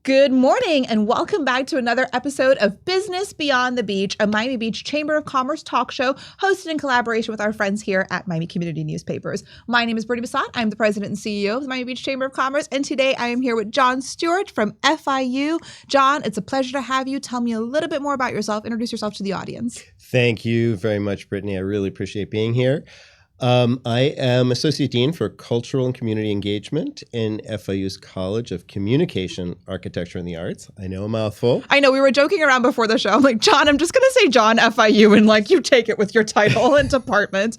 Good morning and welcome back to another episode of Business Beyond the Beach, a Miami Beach Chamber of Commerce talk show hosted in collaboration with our friends here at Miami Community Newspapers. My name is Brittnie Bassant. I'm the president and CEO of the Miami Beach Chamber of Commerce, and today I am here with John Stuart from FIU. John, it's a pleasure to have you. Tell me a little bit more about yourself. Introduce yourself to the audience. Thank you very much, Brittnie. I really appreciate being here. I am Associate Dean for Cultural and Community Engagement in FIU's College of Communication, Architecture, and the Arts. I know, a mouthful. I know, we were joking around before the show. I'm like, John, I'm just going to say John FIU, and like you take it with your title and department.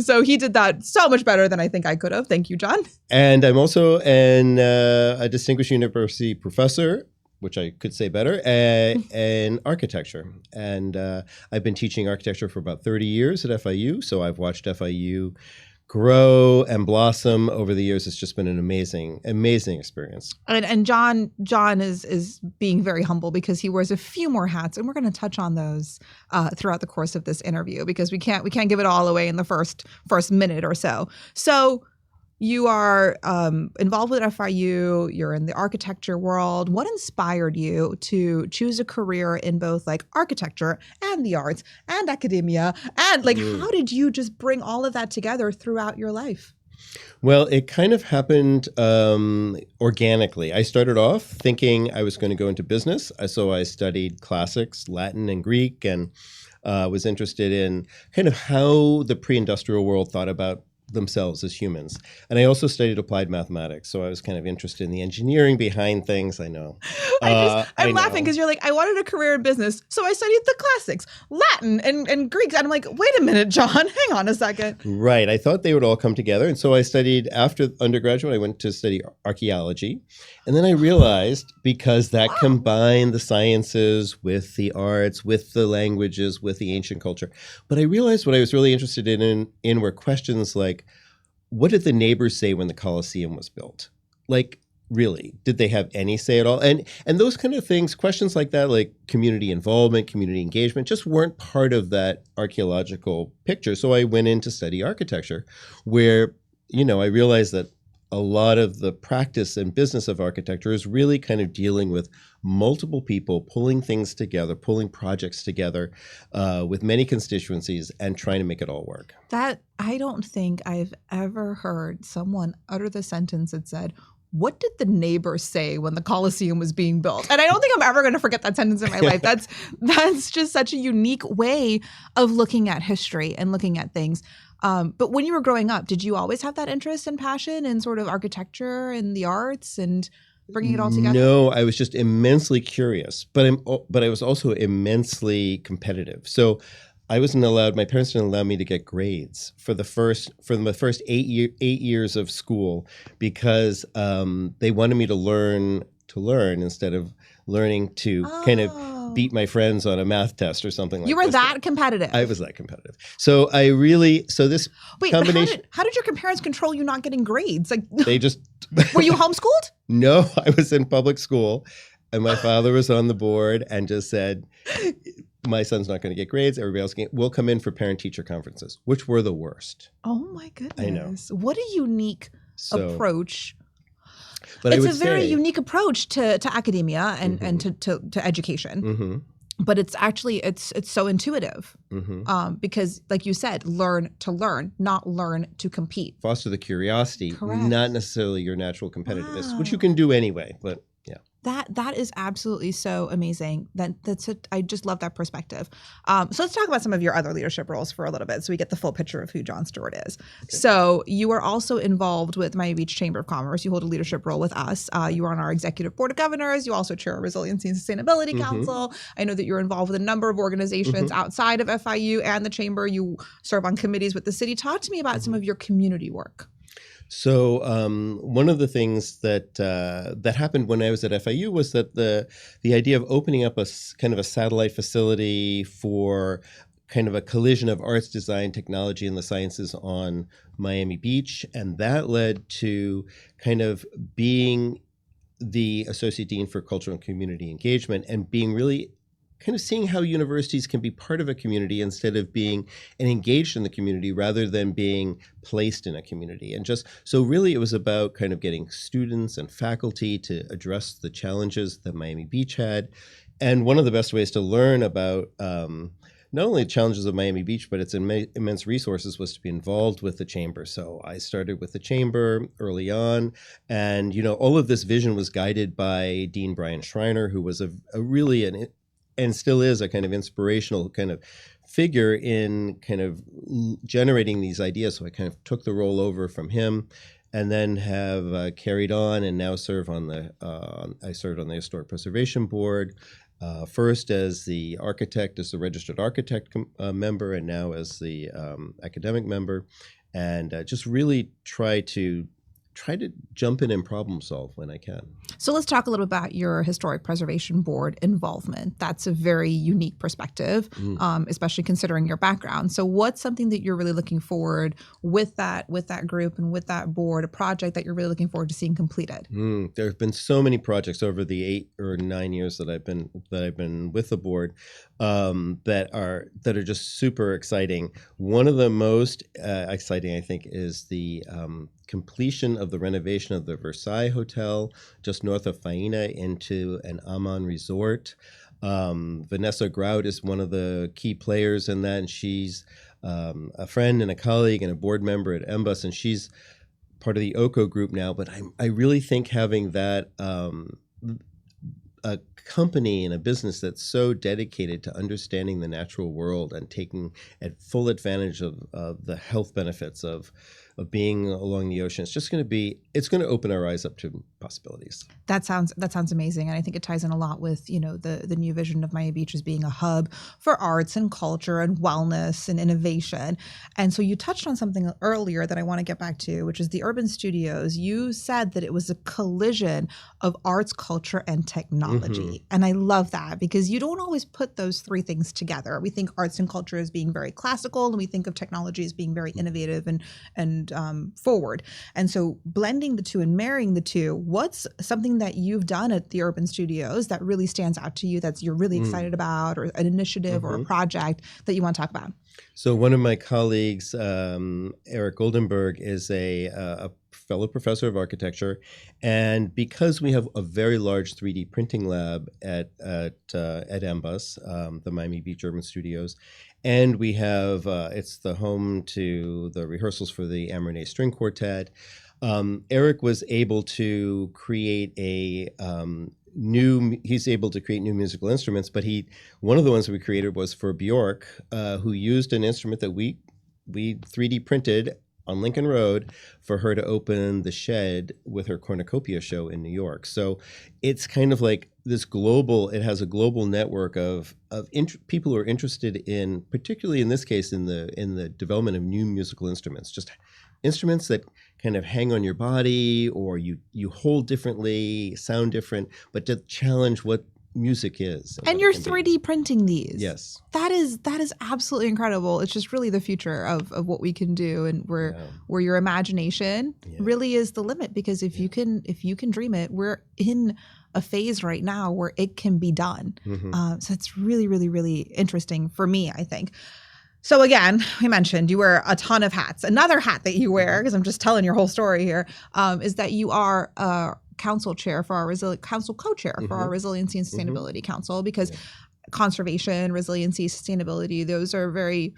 So he did that so much better than I think I could have. Thank you, John. And I'm also a distinguished university professor, which I could say better, in architecture. And I've been teaching architecture for about 30 years at FIU, so I've watched FIU grow and blossom over the years. It's just been an amazing experience. And John is being very humble because he wears a few more hats, and we're going to touch on those throughout the course of this interview because we can't give it all away in the first minute or so. So you are involved with FIU, you're in the architecture world. What inspired you to choose a career in both like architecture and the arts and academia? And like, how did you just bring all of that together throughout your life? Well, it kind of happened organically. I started off thinking I was going to go into business. So I studied classics, Latin and Greek, and was interested in kind of how the pre-industrial world thought about themselves as humans. And I also studied applied mathematics, so I was kind of interested in the engineering behind things. I know. I'm laughing because you're like, I wanted a career in business, so I studied the classics, Latin and Greek. And I'm like, wait a minute, John, hang on a second. Right. I thought they would all come together. And so I studied, after undergraduate, I went to study archaeology. And then I realized, because that combined the sciences with the arts, with the languages, with the ancient culture. But I realized what I was really interested in were questions like, what did the neighbors say when the Colosseum was built? Like, really, did they have any say at all? And those kind of things, questions like that, like community involvement, community engagement, just weren't part of that archaeological picture. So I went in to study architecture, where, I realized that a lot of the practice and business of architecture is really kind of dealing with multiple people, pulling things together, pulling projects together with many constituencies and trying to make it all work. That I don't think I've ever heard someone utter the sentence that said, what did the neighbors say when the Colosseum was being built? And I don't think I'm ever going to forget that sentence in my life. That's just such a unique way of looking at history and looking at things. But when you were growing up, did you always have that interest and passion in sort of architecture and the arts and bringing it all together? No, I was just immensely curious, but I was also immensely competitive. So I wasn't allowed. My parents didn't allow me to get grades for the first 8 years of school because they wanted me to learn instead of learning to kind of beat my friends on a math test or something like that. You were that competitive. I was that competitive. So this combination. How did your parents control you not getting grades? Like they just were you homeschooled? No, I was in public school, and my father was on the board and just said, my son's not going to get grades. Everybody else will come in for parent-teacher conferences, which were the worst. Oh my goodness! I know. What a unique approach. But it's a very unique approach to academia and to education. Mm-hmm. But it's actually it's so intuitive because, like you said, learn to learn, not learn to compete. Foster the curiosity, Correct. Not necessarily your natural competitiveness, which you can do anyway. But yeah. That is absolutely so amazing. I just love that perspective. So let's talk about some of your other leadership roles for a little bit so we get the full picture of who John Stuart is. Okay. So you are also involved with Miami Beach Chamber of Commerce. You hold a leadership role with us. You are on our executive board of governors. You also chair a Resiliency Sustainability Council. I know that you're involved with a number of organizations outside of FIU and the Chamber. You serve on committees with the city. Talk to me about some of your community work. So one of the things that happened when I was at FIU was that the idea of opening up a kind of a satellite facility for kind of a collision of arts, design, technology, and the sciences on Miami Beach, and that led to kind of being the Associate Dean for Cultural and Community Engagement and being really kind of seeing how universities can be part of a community instead of being engaged in the community rather than being placed in a community. And just so really it was about kind of getting students and faculty to address the challenges that Miami Beach had. And one of the best ways to learn about not only the challenges of Miami Beach, but its immense resources was to be involved with the chamber. So I started with the chamber early on. And, all of this vision was guided by Dean Brian Schreiner, who was a really and still is a kind of inspirational kind of figure in kind of generating these ideas. So I kind of took the role over from him and then have carried on and now serve on I served on the Historic Preservation Board, first as the architect, as the registered architect member, and now as the academic member, and just really try to jump in and problem solve when I can. So let's talk a little about your Historic Preservation Board involvement. That's a very unique perspective, especially considering your background. So what's something that you're really looking forward with that group and with that board, a project that you're really looking forward to seeing completed? There have been so many projects over the 8 or 9 years that I've been with the board that are just super exciting. One of the most exciting, I think, is the completion of the renovation of the Versailles Hotel just north of Faena into an Aman resort. Vanessa Grout is one of the key players in that, and she's a friend and a colleague and a board member at MBUS, and she's part of the OCO group now. But I really think having that a company and a business that's so dedicated to understanding the natural world and taking full advantage of the health benefits of being along the ocean, it's going to open our eyes up to possibilities. That sounds amazing, and I think it ties in a lot with the new vision of Miami Beach as being a hub for arts and culture and wellness and innovation. And so you touched on something earlier that I want to get back to, which is the urban studios. You said that it was a collision of arts, culture, and technology, and I love that because you don't always put those three things together. We think arts and culture as being very classical, and we think of technology as being very innovative and forward. And so blending the two and marrying the two, what's something that you've done at the Urban Studios that really stands out to you that you're really excited about, or an initiative or a project that you want to talk about? So one of my colleagues, Eric Goldenberg, is a fellow professor of architecture. And because we have a very large 3D printing lab at MBUS, the Miami Beach Urban Studios, and we have, it's the home to the rehearsals for the Amornay String Quartet, Eric was able to create he's able to create new musical instruments, but one of the ones that we created was for Bjork, who used an instrument that we 3D printed on Lincoln Road for her to open the Shed with her cornucopia show in New York. So it's kind of like this it has a global network of people who are interested in, particularly in this case, in the development of new musical instruments, just instruments that kind of hang on your body or you hold differently, sound different, but to challenge what music is. And you're 3D printing these. Yes. That is absolutely incredible. It's just really the future of what we can do, and where your imagination really is the limit, because if you can dream it, we're in a phase right now where it can be done. So it's really, really, really interesting for me, I think. So again, we mentioned you wear a ton of hats. Another hat that you wear, because I'm just telling your whole story here, is that you are council co-chair for our Resiliency and Sustainability Council, because conservation, resiliency, sustainability, those are very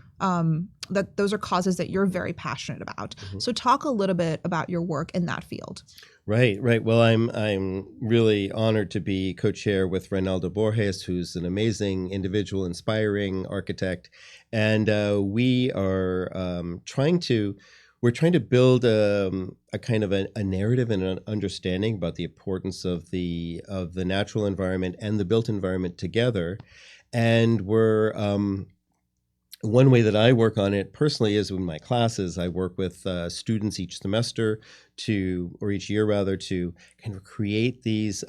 those are causes that you're very passionate about. So talk a little bit about your work in that field. Right. Well, I'm really honored to be co-chair with Reinaldo Borges, who's an amazing individual, inspiring architect, and we are trying to build a kind of a narrative and an understanding about the importance of the natural environment and the built environment together. And we're one way that I work on it personally is in my classes. I work with students each semester each year rather, to kind of create these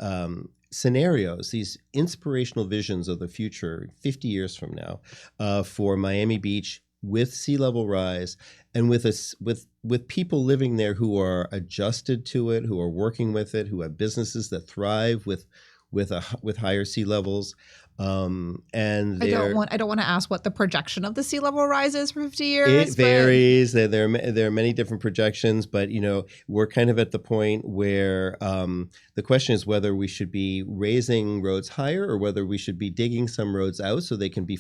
scenarios, these inspirational visions of the future 50 years from now for Miami Beach, with sea level rise, and with people living there who are adjusted to it, who are working with it, who have businesses that thrive with higher sea levels, And I don't want to ask what the projection of the sea level rise is for 50 years. It varies. There are many different projections, but we're kind of at the point where the question is whether we should be raising roads higher or whether we should be digging some roads out so they can be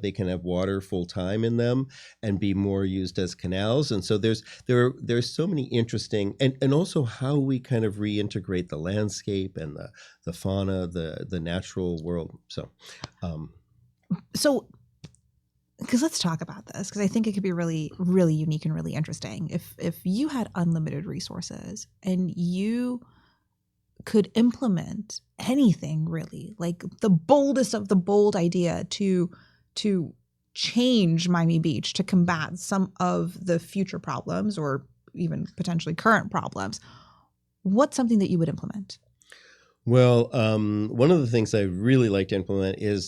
they can have water full time in them and be more used as canals. And so there's so many interesting and also how we kind of reintegrate the landscape and the fauna, the natural world. So, because let's talk about this, because I think it could be really, really unique and really interesting. If you had unlimited resources and you could implement anything really, like the boldest of the bold idea to change Miami Beach to combat some of the future problems or even potentially current problems, what's something that you would implement? Well, one of the things I really like to implement is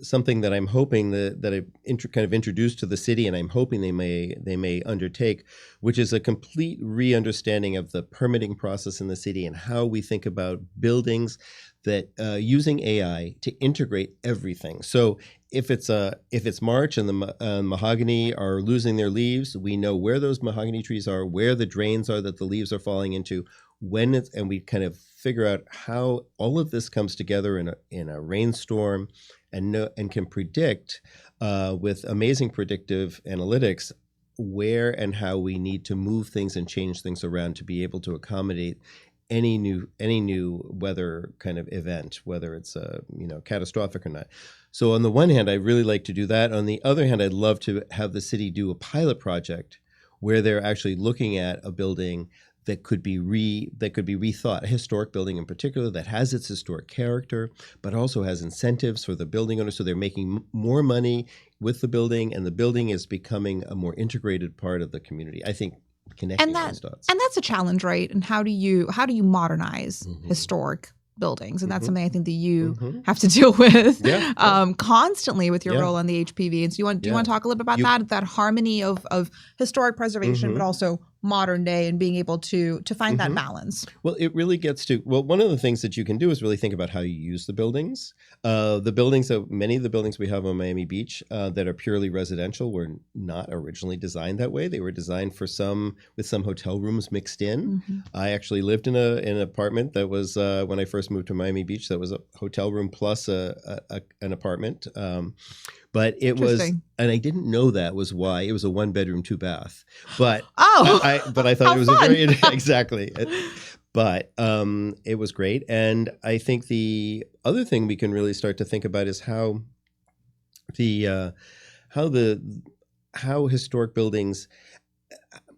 something that I'm hoping that I've kind of introduced to the city, and I'm hoping they may undertake, which is a complete re-understanding of the permitting process in the city and how we think about buildings that using AI to integrate everything. So if it's March and the mahogany are losing their leaves, we know where those mahogany trees are, where the drains are that the leaves are falling into, and we kind of figure out how all of this comes together in a rainstorm, and can predict with amazing predictive analytics where and how we need to move things and change things around to be able to accommodate any new weather kind of event, whether it's catastrophic or not. So on the one hand, I really like to do that. On the other hand, I'd love to have the city do a pilot project where they're actually looking at a building that could be rethought, a historic building in particular that has its historic character, but also has incentives for the building owner. So they're making more money with the building, and the building is becoming a more integrated part of the community. I think connecting those dots. And that's a challenge, right? And how do you modernize historic buildings? And that's something I think that you have to deal with constantly with your role on the HPV. And so do you want to talk a little bit about that harmony of historic preservation, but also modern day, and being able to find that balance? Well, it really gets to, one of the things that you can do is really think about how you use the buildings. Many of the buildings we have on Miami Beach that are purely residential were not originally designed that way. They were designed with some hotel rooms mixed in. I actually lived in an apartment that was, when I first moved to Miami Beach, that was a hotel room plus an apartment. But it was, and I didn't know that was why. It was a 1-bedroom, 2-bath. But I thought it was fun. Exactly. But it was great. And I think the other thing we can really start to think about is how historic buildings,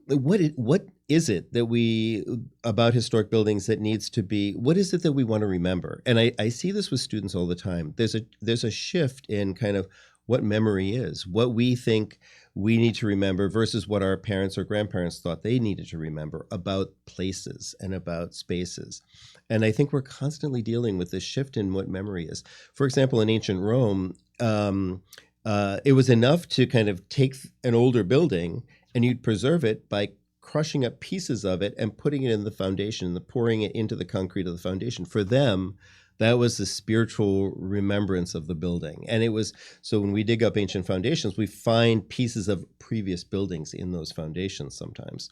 what is it that about historic buildings that needs to be, what is it that we want to remember? And I see this with students all the time. There's a shift in kind of what memory is, what we think we need to remember versus what our parents or grandparents thought they needed to remember about places and about spaces. And I think we're constantly dealing with this shift in what memory is. For example, in ancient Rome, it was enough to kind of take an older building and you'd preserve it by crushing up pieces of it and putting it in the foundation, pouring it into the concrete of the foundation. For them, that was the spiritual remembrance of the building. And it was, so when we dig up ancient foundations, we find pieces of previous buildings in those foundations sometimes.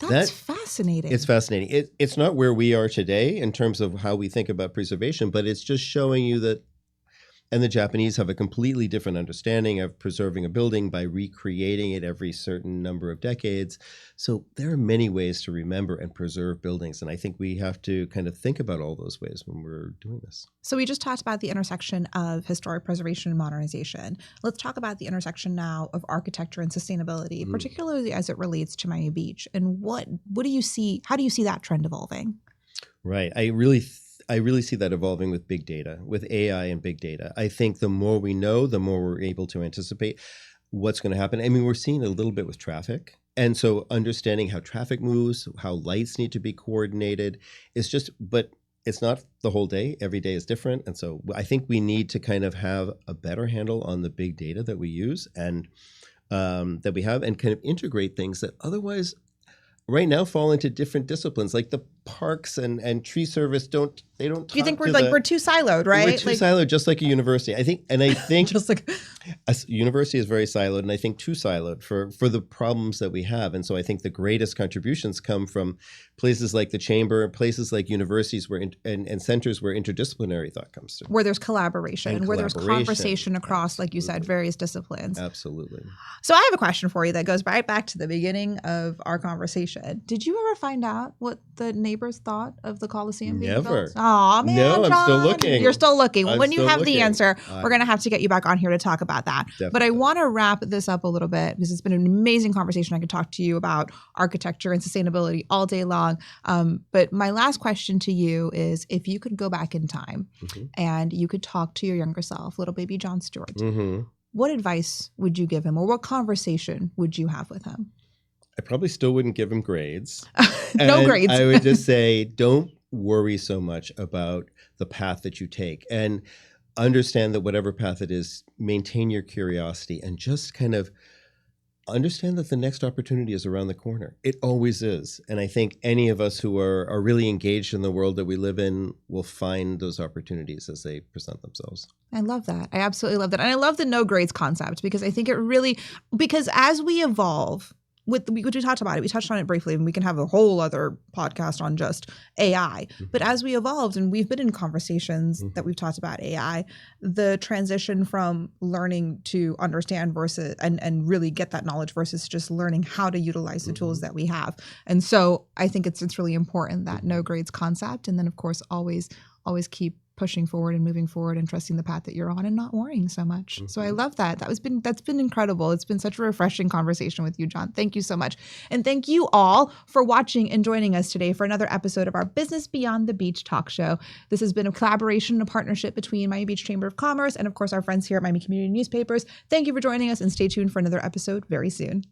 That's fascinating. It's fascinating. It's not where we are today in terms of how we think about preservation, but it's just showing you that, and the Japanese have a completely different understanding of preserving a building by recreating it every certain number of decades. So there are many ways to remember and preserve buildings. And I think we have to kind of think about all those ways when we're doing this. So we just talked about the intersection of historic preservation and modernization. Let's talk about the intersection now of architecture and sustainability, particularly as it relates to Miami Beach. And what do you see? How do you see that trend evolving? Right. I really see that evolving with big data, with AI and big data. I think the more we know, the more we're able to anticipate what's going to happen. I mean, we're seeing a little bit with traffic. And so understanding how traffic moves, how lights need to be coordinated, but it's not the whole day. Every day is different. And so I think we need to kind of have a better handle on the big data that we use and that we have, and kind of integrate things that otherwise right now fall into different disciplines. Like the parks and tree service don't talk. Do you think we're too siloed, right? We're too siloed, just like a university. I think just like a university is very siloed, and I think too siloed for the problems that we have. And so I think the greatest contributions come from places like the Chamber, places like universities and centers where interdisciplinary thought comes through. Where there's collaboration, where there's conversation across, like you said, various disciplines. Absolutely. So I have a question for you that goes right back to the beginning of our conversation. Did you ever find out what the neighbors thought of the Coliseum being Never. built? Aw, man, No, I'm John. still looking. You're still looking. I'm When you still have looking. the answer, we're going to have to get you back on here to talk about that. Definitely. But I want to wrap this up a little bit because it's been an amazing conversation. I could talk to you about architecture and sustainability all day long. But my last question to you is, if you could go back in time and you could talk to your younger self, little baby John Stuart, what advice would you give him, or what conversation would you have with him? I probably still wouldn't give him grades. No grades. I would just say, don't worry so much about the path that you take, and understand that whatever path it is, maintain your curiosity and just kind of understand that the next opportunity is around the corner. It always is. And I think any of us who are really engaged in the world that we live in will find those opportunities as they present themselves. I love that. I absolutely love that. And I love the no grades concept, because I think it really, because as we evolve, we talked about it. We touched on it briefly, and we can have a whole other podcast on just AI. But as we evolved, and we've been in conversations that we've talked about AI, the transition from learning to understand versus and really get that knowledge versus just learning how to utilize the tools that we have. And so I think it's really important, that no grades concept. And then, of course, always keep pushing forward and moving forward and trusting the path that you're on and not worrying so much. So I love that. That's been incredible. It's been such a refreshing conversation with you, John. Thank you so much. And thank you all for watching and joining us today for another episode of our Business Beyond the Beach talk show. This has been a collaboration and a partnership between Miami Beach Chamber of Commerce and, of course, our friends here at Miami Community Newspapers. Thank you for joining us, and stay tuned for another episode very soon.